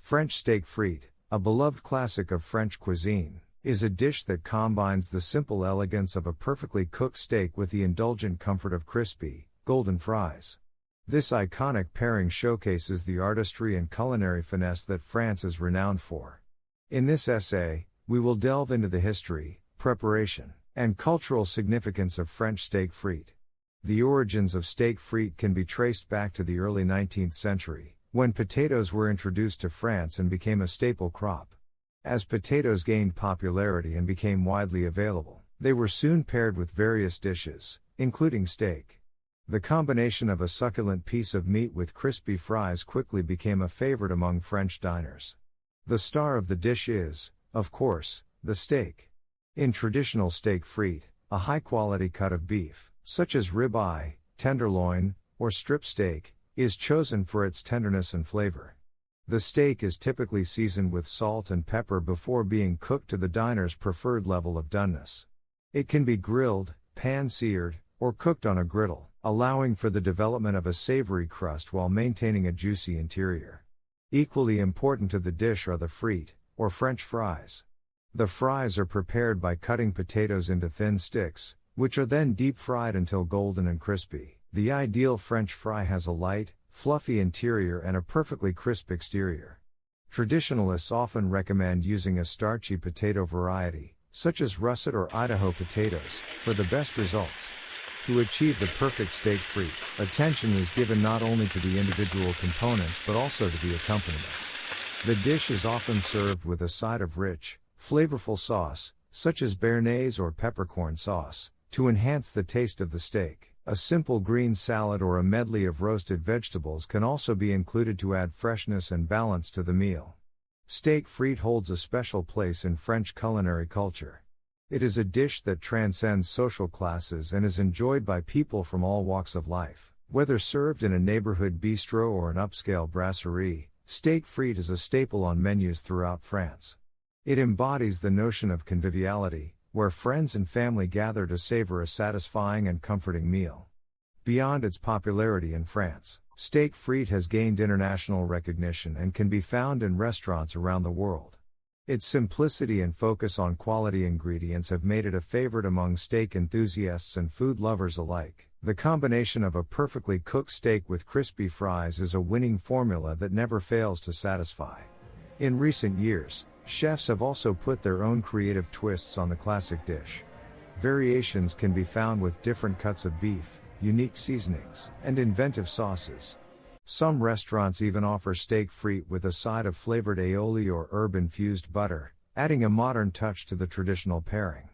French steak frite, a beloved classic of French cuisine, is a dish that combines the simple elegance of a perfectly cooked steak with the indulgent comfort of crispy, golden fries. This iconic pairing showcases the artistry and culinary finesse that France is renowned for. In this essay, we will delve into the history, preparation, and cultural significance of French steak frite. The origins of steak frite can be traced back to the early 19th century, when potatoes were introduced to France and became a staple crop. As potatoes gained popularity and became widely available, they were soon paired with various dishes, including steak. The combination of a succulent piece of meat with crispy fries quickly became a favorite among French diners. The star of the dish is, of course, the steak. In traditional steak frite, a high-quality cut of beef, such as rib-eye, tenderloin, or strip steak, is chosen for its tenderness and flavor. The steak is typically seasoned with salt and pepper before being cooked to the diner's preferred level of doneness. It can be grilled, pan-seared, or cooked on a griddle, allowing for the development of a savory crust while maintaining a juicy interior. Equally important to the dish are the frites, or French fries. The fries are prepared by cutting potatoes into thin sticks, which are then deep-fried until golden and crispy. The ideal French fry has a light, fluffy interior and a perfectly crisp exterior. Traditionalists often recommend using a starchy potato variety, such as russet or Idaho potatoes, for the best results. To achieve the perfect steak frite, attention is given not only to the individual components but also to the accompaniment. The dish is often served with a side of rich, flavorful sauce, such as béarnaise or peppercorn sauce, to enhance the taste of the steak. A simple green salad or a medley of roasted vegetables can also be included to add freshness and balance to the meal. Steak frite holds a special place in French culinary culture. It is a dish that transcends social classes and is enjoyed by people from all walks of life. Whether served in a neighborhood bistro or an upscale brasserie, steak frite is a staple on menus throughout France. It embodies the notion of conviviality, where friends and family gather to savor a satisfying and comforting meal. Beyond its popularity in France, steak frite has gained international recognition and can be found in restaurants around the world. Its simplicity and focus on quality ingredients have made it a favorite among steak enthusiasts and food lovers alike. The combination of a perfectly cooked steak with crispy fries is a winning formula that never fails to satisfy. In recent years, chefs have also put their own creative twists on the classic dish. Variations can be found with different cuts of beef, unique seasonings, and inventive sauces. Some restaurants even offer steak frite with a side of flavored aioli or herb-infused butter, adding a modern touch to the traditional pairing.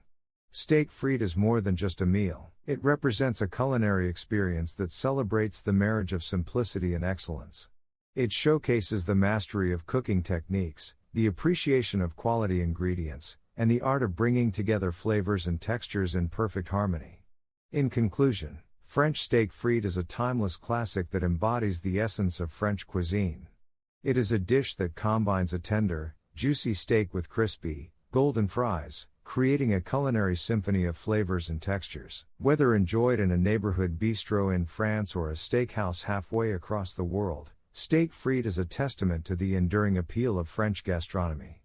Steak frite is more than just a meal. It represents a culinary experience that celebrates the marriage of simplicity and excellence. It showcases the mastery of cooking techniques, the appreciation of quality ingredients, and the art of bringing together flavors and textures in perfect harmony. In conclusion, French steak frite is a timeless classic that embodies the essence of French cuisine. It is a dish that combines a tender, juicy steak with crispy, golden fries, creating a culinary symphony of flavors and textures. Whether enjoyed in a neighborhood bistro in France or a steakhouse halfway across the world, steak frite is a testament to the enduring appeal of French gastronomy.